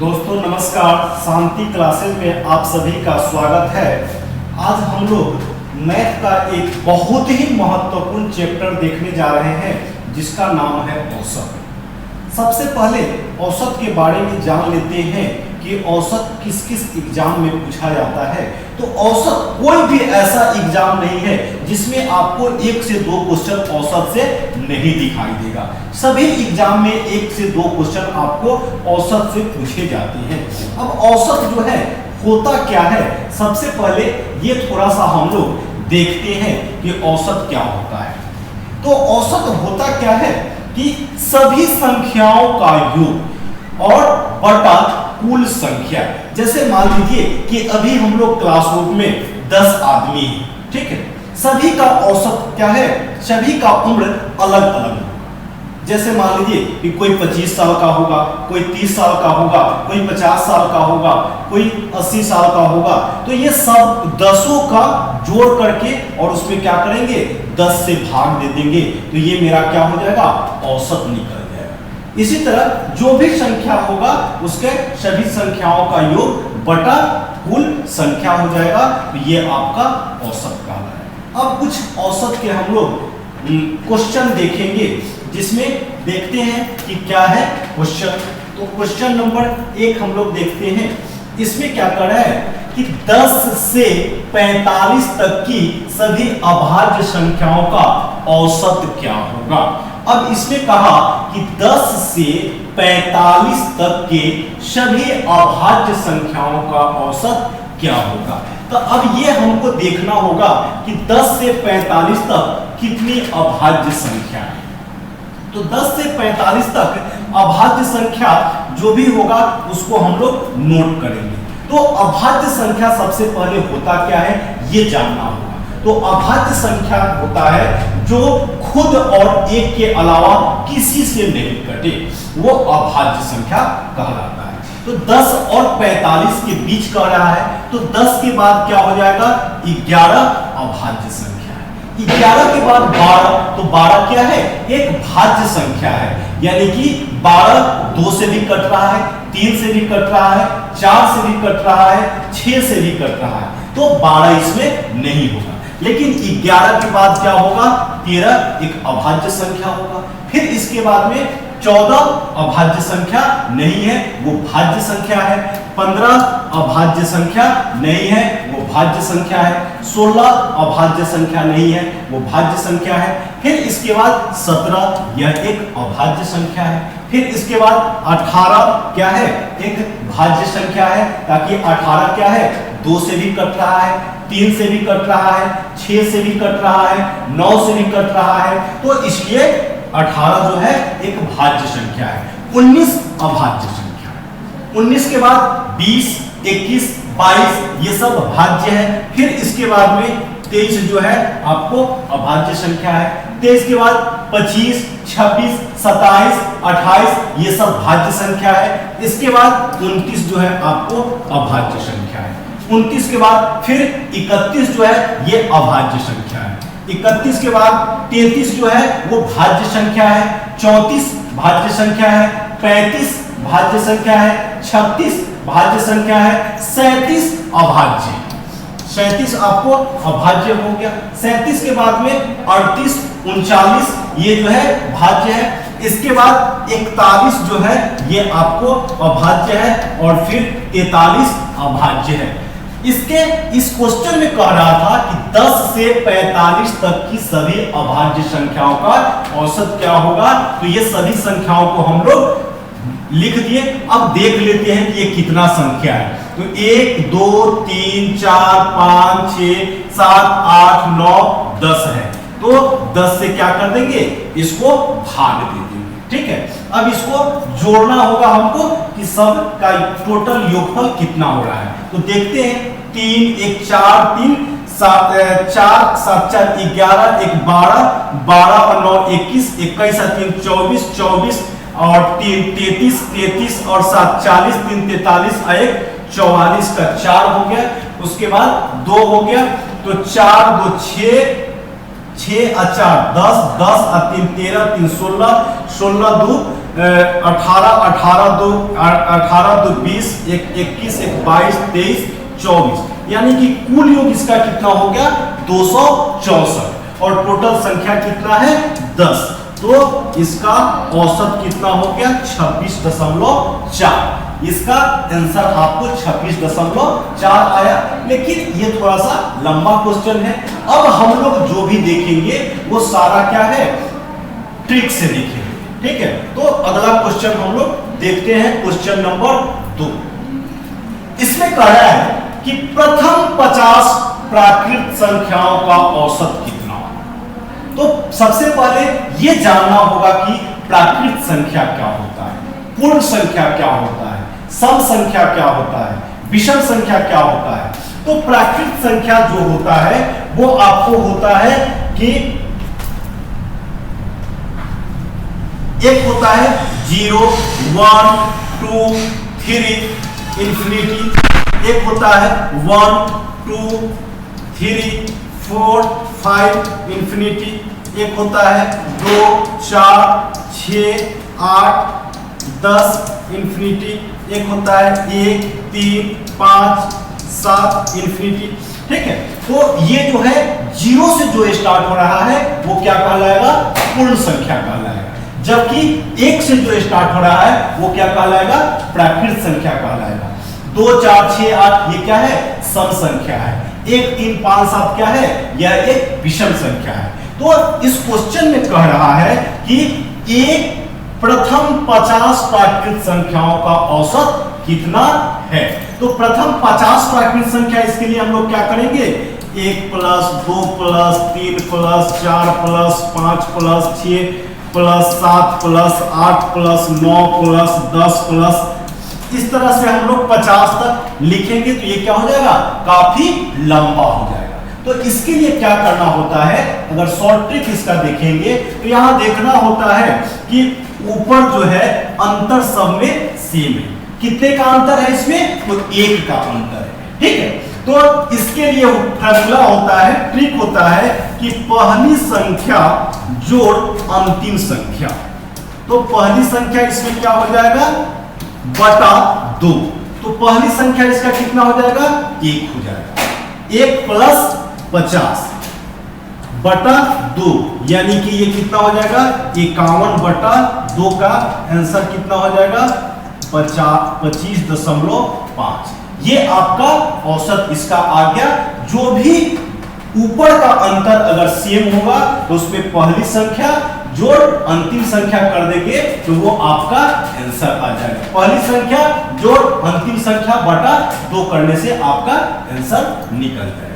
दोस्तों नमस्कार, शांति क्लासेस में आप सभी का स्वागत है। आज हम लोग मैथ का एक बहुत ही महत्वपूर्ण चैप्टर देखने जा रहे हैं जिसका नाम है औसत। सबसे पहले औसत के बारे में जान लेते हैं कि औसत किस किस एग्जाम में पूछा जाता है। तो औसत कोई भी ऐसा एग्जाम नहीं है जिसमें आपको 1 से 2 क्वेश्चन औसत से नहीं दिखाई देगा। सभी एग्जाम में 1 से 2 क्वेश्चन आपको औसत से पूछे जाते हैं। अब औसत जो है होता क्या है, सबसे पहले ये थोड़ा सा हम लोग देखते हैं कि औसत क्या होता है। तो औसत होता क्या है कि सभी संख्याओं का योग और बटा कुल संख्या। जैसे मान लीजिए कि अभी हम लोग क्लासरूम में 10 आदमी हैं, ठीक है। सभी का औसत क्या है, सभी का उम्र अलग अलग है। जैसे मान लीजिए कि कोई 25 साल का होगा, कोई 30 साल का होगा, कोई 50 साल का होगा, कोई 80 साल का होगा। तो ये सब 10 का जोड़ करके और उसमें क्या करेंगे, 10 से भाग दे देंगे, तो ये मेरा क्या हो जाएगा, औसत निकल जाएगा। इसी तरह जो भी संख्या होगा उसके सभी संख्याओं का योग बटा कुल संख्या हो जाएगा, तो ये आपका औसत कहलाएगा। अब कुछ औसत के हम लोग क्वेश्चन देखेंगे जिसमें देखते हैं कि क्या है क्वेश्चन। तो क्वेश्चन नंबर 1 हम लोग देखते हैं। इसमें क्या कर रहा है कि 10 से 45 तक की सभी अभाज्य संख्याओं का औसत क्या होगा। अब इसमें कहा कि 10 से 45 तक के सभी अभाज्य संख्याओं का औसत क्या होगा। तो अब ये हमको देखना होगा कि 10 से 45 तक कितनी अभाज्य संख्या है। तो 10 से 45 तक अभाज्य संख्या जो भी होगा उसको हम लोग नोट करेंगे। तो अभाज्य संख्या सबसे पहले होता क्या है ये जानना होगा। तो अभाज्य संख्या होता है जो खुद और एक के अलावा किसी से नहीं कटे, वो अभाज्य संख्या कहलाता है। तो 10 और 45 के बीच कह रहा है, तो 10 के बाद क्या हो जाएगा, 11 अभाज्य संख्या है। 11 के बाद 12, तो 12 क्या है, एक भाज्य संख्या है। यानी कि 12 2 से भी कट रहा है, 3 से भी कट रहा है, 4 से भी कट रहा है, 6 से भी कट रहा है, तो 12 इसमें नहीं होगा। लेकिन 11 के बाद क्या होगा, 13 एक अभाज्य संख्या होगा। फिर इसके बाद में 14 अभाज्य संख्या नहीं है, वो भाज्य संख्या है। 15 अभाज्य संख्या नहीं है, वो भाज्य संख्या है। 16 अभाज्य संख्या नहीं है, वो भाज्य संख्या है। फिर इसके बाद 17 यह एक अभाज्य संख्या है। फिर इसके बाद 18 क्या है, एक भाज्य संख्या है, ताकि 18 क्या है, 2 से भी कट रहा है, 3 से भी कट रहा है, 6 से भी कट रहा है, 9 से भी कट रहा है, तो इसलिए 18 जो है एक भाज्य संख्या है। 19 अभाज्य संख्या है। 19 के बाद 20, 21, 22 ये सब भाज्य है। फिर इसके बाद में 23 जो है आपको अभाज्य संख्या है। 23 के बाद 25, 26, 27, 28 ये सब भाज्य संख्या है। इसके बाद 29 जो है आपको अभाज्य संख्या है। 29 के बाद फिर 31 जो है ये अभाज्य संख्या है। 31 के बाद 33 जो है वो भाज्य संख्या है। 34 भाज्य संख्या है। 35 भाज्य संख्या है। 36 भाज्य संख्या है। 37 अभाज्य, 37 आपको अभाज्य हो गया। 37 के बाद में 38, 39 ये जो है भाज्य है। इसके बाद 41 जो है ये आपको अभाज्य है और फिर 43 अभाज्य है। इस क्वेश्चन में कह रहा था कि 10 से 45 तक की सभी अभाज्य संख्याओं का औसत क्या होगा। तो ये सभी संख्याओं को हम लोग लिख दिए। अब देख लेते हैं कि ये कितना संख्या है। तो 1 2 3 4 5 6 7 8 9 10 है। तो 10 से क्या कर देंगे, इसको भाग दे देंगे, ठीक है। अब इसको जोड़ना होगा हमको कि सब का टोटल योगफल कितना हो रहा है। तो देखते हैं, 3 1 4 3 7 4 7 4 11 1 12 12 और 9 21 21 और 3 24 24 और 3 33 33 और 7 40 3 43 और 1 44 का 4 हो गया। उसके बाद 2 हो गया, तो 4 2 6 6 और 4 10 10 और 3 13 3 16 16 2 18 18 दो 20, 21, 22, 23, 24, यानी कि कुल योग इसका कितना हो गया 264 और टोटल संख्या कितना है 10। तो इसका औसत कितना हो गया 26.4। इसका आंसर आपको 26.4 आया। लेकिन ये थोड़ा सा लंबा क्वेश्चन है। अब हम लोग जो भी देखेंगे वो सारा क्या है ट्रिक से देखेंगे, ठीक है। तो अगला क्वेश्चन हम लोग देखते हैं, क्वेश्चन नंबर 2। इसमें कह रहा है कि प्रथम 50 प्राकृत संख्याओं का औसत कितना। तो सबसे पहले यह जानना होगा कि प्राकृत संख्या क्या होता है, पूर्ण संख्या क्या होता है, सम संख्या क्या होता है, विषम संख्या क्या होता है। तो प्राकृत संख्या जो होता है वो आपको होता है कि एक होता है 0, 1, 2, 3 इंफिनिटी। एक होता है 1, 2, 3, 4, 5 इंफिनिटी। एक होता है 2, 4, 6, 8, 10 इंफिनिटी। एक होता है 1, 3, 5, 7 इंफिनिटी, ठीक है। तो ये जो है 0 से जो स्टार्ट हो रहा है वो क्या कहलाएगा पूर्ण संख्या कहलाएगा, जबकि 1 से जो स्टार्ट हो रहा है वो क्या कहलाएगा प्राकृत संख्या कहलाएगा। 2, 4, 6, 8 ये क्या है सम संख्या है। 1, 3, 5, 7 क्या है यह एक विषम संख्या है। तो इस क्वेश्चन में कह रहा है कि एक प्रथम 50 प्राकृत संख्याओं का औसत कितना है। तो प्रथम 50 प्राकृत संख्या, इसके लिए हम लोग क्या करेंगे 1 + 2 + 3 + 4 + 5 + 6 + 7 + 8 + 9 + 10 इस तरह से हम लोग 50 तक लिखेंगे। तो ये क्या हो जाएगा काफी लंबा हो जाएगा। तो इसके लिए क्या करना होता है, अगर शॉर्ट ट्रिक इसका देखेंगे तो यहां देखना होता है कि ऊपर जो है अंतर सब में सेम है। कितने का अंतर है इसमें तो 1 का अंतर है, ठीक है। तो इसके लिए फॉर्मूला होता है, ट्रिक होता है कि पहली संख्या जोड़ अंतिम संख्या। तो पहली संख्या इसमें क्या हो जाएगा बटा 2। तो पहली संख्या इसका कितना हो जाएगा 1 हो जाएगा। 1 + 50 बटा 2, यानी कि ये कितना हो जाएगा 51 बटा 2 का आंसर कितना हो जाएगा 25.5। ये आपका औसत इसका आ गया। जो भी ऊपर का अंतर अगर सेम होगा तो उसमें पहली संख्या जोड़ अंतिम संख्या कर देंगे तो वो आपका आंसर आ जाएगा। पहली संख्या जोड़ अंतिम संख्या बटा 2 करने से आपका आंसर निकल जाएगा।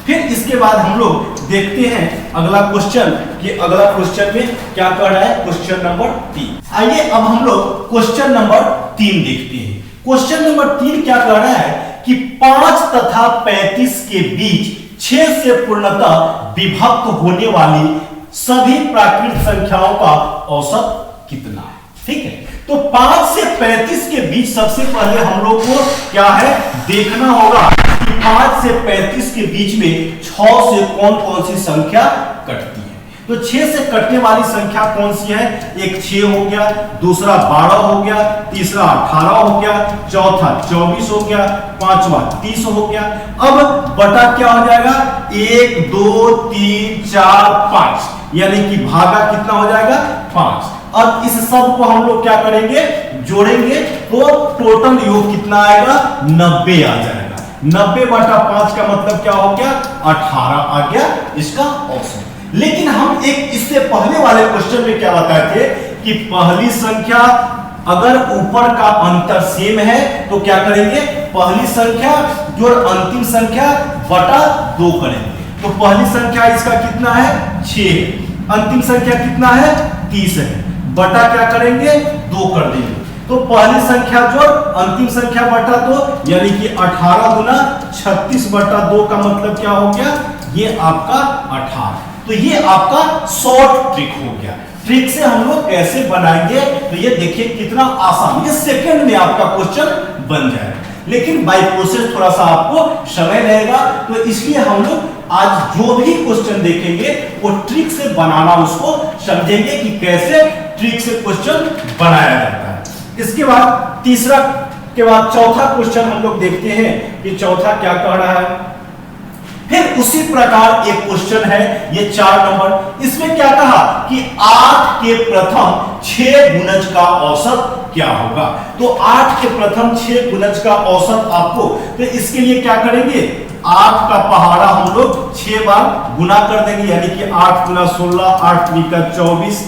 फिर इसके बाद हम लोग देखते हैं अगला क्वेश्चन कि अगला क्वेश्चन में क्या कर रहा है, क्वेश्चन नंबर 3। आइए अब हम लोग क्वेश्चन नंबर 3 देखते हैं। क्वेश्चन नंबर 3 क्या कर रहा है कि 5 तथा 35 के बीच 6 से पूर्णतः विभक्त होने वाली सभी प्राकृत संख्याओं का औसत कितना है, ठीक है। तो 5 से 35 के बीच सबसे पहले हम लोग को क्या है देखना होगा कि 5 से 35 के बीच में 6 से कौन कौन सी संख्या कटती है। तो 6 से कटने वाली संख्या कौन सी है, एक 6 हो गया, दूसरा 12 हो गया, तीसरा 18 हो गया, चौथा 24 हो गया, पांचवा 30 हो गया। अब बटा क्या हो जाएगा 1, 2, 3, 4, 5, यानी कि भागा कितना हो जाएगा 5। अब इस सब को हम लोग क्या करेंगे जोड़ेंगे तो टोटल योग कितना आएगा 90 आ जाएगा। 90 बटा 5 का मतलब क्या हो गया 18 आ गया इसका औसत। लेकिन हम एक इससे पहले वाले क्वेश्चन में क्या बताए थे कि पहली संख्या अगर ऊपर का अंतर सेम है तो क्या करेंगे पहली संख्या जोड़ अंतिम संख्या बटा 2 करेंगे। तो पहली संख्या इसका कितना है 6, अंतिम संख्या कितना है 30 है, बटा क्या करेंगे 2 कर देंगे। तो पहली संख्या जोड़ अंतिम संख्या बटा 2, यानी कि 18 गुना 36 बटा 2 का मतलब क्या हो गया ये आपका 18। तो ये आपका शॉर्ट ट्रिक हो गया। ट्रिक से हम लोग कैसे बनाएंगे तो ये देखिए कितना आसान, ये सेकंड में आपका क्वेश्चन बन जाएगा। लेकिन बाय प्रोसेस थोड़ा सा आपको समय लगेगा, तो इसलिए हम लोग आज जो भी क्वेश्चन देखेंगे वो ट्रिक से बनाना उसको समझेंगे कि कैसे ट्रिक से क्वेश्चन बनाया जाता है। इसके बाद तीसरा के बाद चौथा क्वेश्चन हम लोग देखते हैं कि चौथा क्या कह रहा है। फिर उसी प्रकार एक क्वेश्चन है, ये 4 नंबर, इसमें क्या कहा कि 8 के प्रथम 6 गुणज का औसत क्या होगा। तो 8 के प्रथम 6 गुणज का औसत आपको, तो इसके लिए क्या करेंगे, 8 का पहाड़ा हम लोग 6 बार गुना कर देंगे, यानी कि 8 गुना 16, 8 त्रिका 24,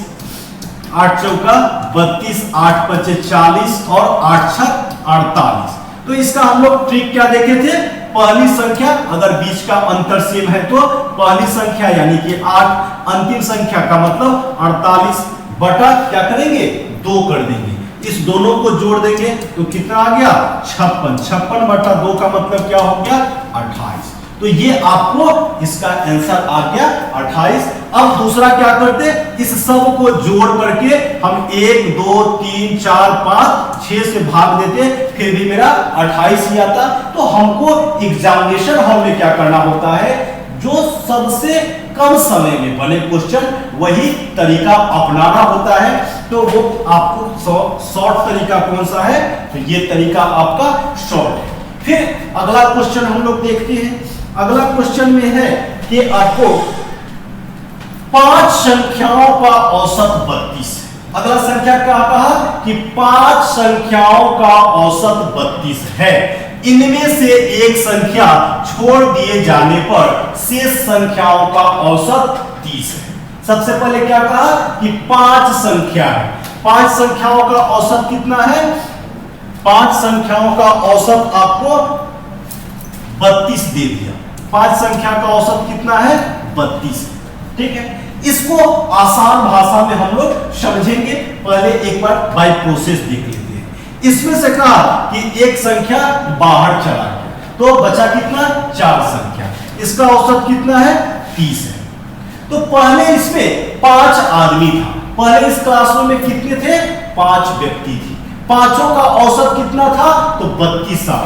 8 चौका 32, 8 पचे 40 और 8 छक 48। तो इसका हम लोग ट्रिक क्या देखे थे, पहली संख्या अगर बीच का अंतर सेम है तो पहली संख्या यानी कि 8, अंतिम संख्या का मतलब 48 बटा क्या करेंगे 2 कर देंगे, इस दोनों को जोड़ देंगे तो कितना आ गया 56, 56 बटा 2 का मतलब क्या हो गया 28। तो ये आपको इसका आंसर आ गया 28। अब दूसरा क्या करते, इस सब को जोड़ करके हम 1 2 3 4 5 6 से भाग देते, फिर भी मेरा 28 ही आता। तो हमको एग्जामिनेशन हॉल में क्या करना होता है, जो सबसे कम समय में बने क्वेश्चन वही तरीका अपनाना होता है। तो वो आपको शॉर्ट तरीका कौन सा है, तो ये तरीका आपका शॉर्ट है। फिर अगला क्वेश्चन हम लोग देखते हैं। अगला क्वेश्चन में है कि आपको 5 संख्याओं का औसत 32 है। अगला संख्या क्या कहा कि 5 संख्याओं का औसत 32 है, इनमें से एक संख्या छोड़ दिए जाने पर शेष संख्याओं का औसत 30 है। सबसे पहले क्या कहा कि 5 संख्या है, 5 संख्याओं का औसत कितना है, 5 संख्याओं का औसत आपको 32 दे दिया, 5 संख्या का औसत कितना है 32, ठीक है। इसको आसान भाषा में हम लोग समझेंगे, पहले एक बार बाय प्रोसेस देख लेते हैं। इसमें से कहा कि एक संख्या बाहर चला गया, तो बचा कितना 4 संख्या, इसका औसत कितना है 30 है। तो पहले इसमें 5 आदमी था, पहले इस क्लासरूम में कितने थे 5 व्यक्ति थे, पांचों का औसत कितना था तो 32 था।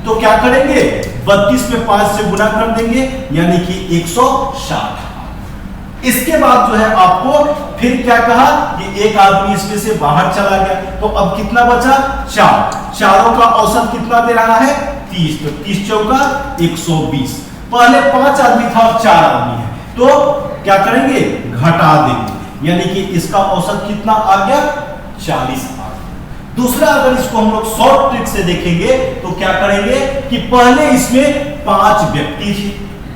तो क्या करेंगे 32 में 5 से गुना कर देंगे यानी कि 160। इसके बाद जो है आपको फिर क्या कहा कि एक आदमी इसमें से बाहर चला गया, तो अब कितना बचा 4, चारों का औसत कितना दे रहा है 30, तो 30 चौका 120। पहले 5 आदमी था अब 4 आदमी है, तो क्या करेंगे घटा देंगे, यानी कि इसका औसत कितना आ गया 40 आ गया। दूसरा अगर इसको हम लोग शॉर्ट ट्रिक से देखेंगे तो क्या करेंगे कि पहले इसमें 5 व्यक्ति थे,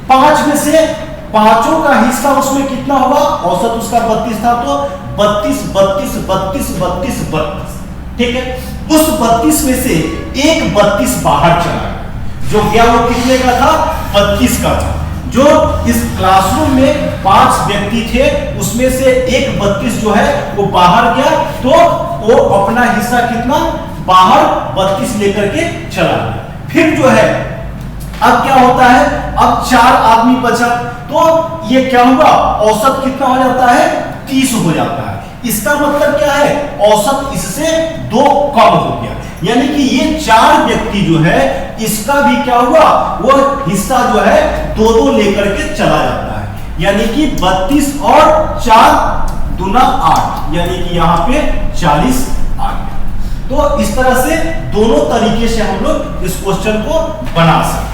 5 में से पांचों का हिस्सा उसमें कितना होगा, औसत उसका 32 था, तो 32 32 32 32 32, ठीक है। उस 32 में से एक 32 बाहर चला गया, जो गया वो कितने का था 32 का था। जो इस क्लासरूम में 5 व्यक्ति थे उसमें से एक 32 जो है वो बाहर गया, तो वो अपना हिस्सा कितना बाहर 32 लेकर के चला गया। फिर जो है अब क्या होता है, अब 4 आदमी बचा, तो ये क्या होगा औसत कितना हो जाता है 30 हो जाता है। इसका मतलब क्या है औसत इससे 2 कम हो गया, यानी कि ये 4 व्यक्ति जो है इसका भी क्या हुआ वो हिस्सा जो है 2-2 लेकर के चला जाता है, यानी कि 32 और 4 दूना 8, यानी कि यहां पे 40 आ गया। तो इस तरह से दोनों तरीके से हम लोग इस क्वेश्चन को बना सकते हैं।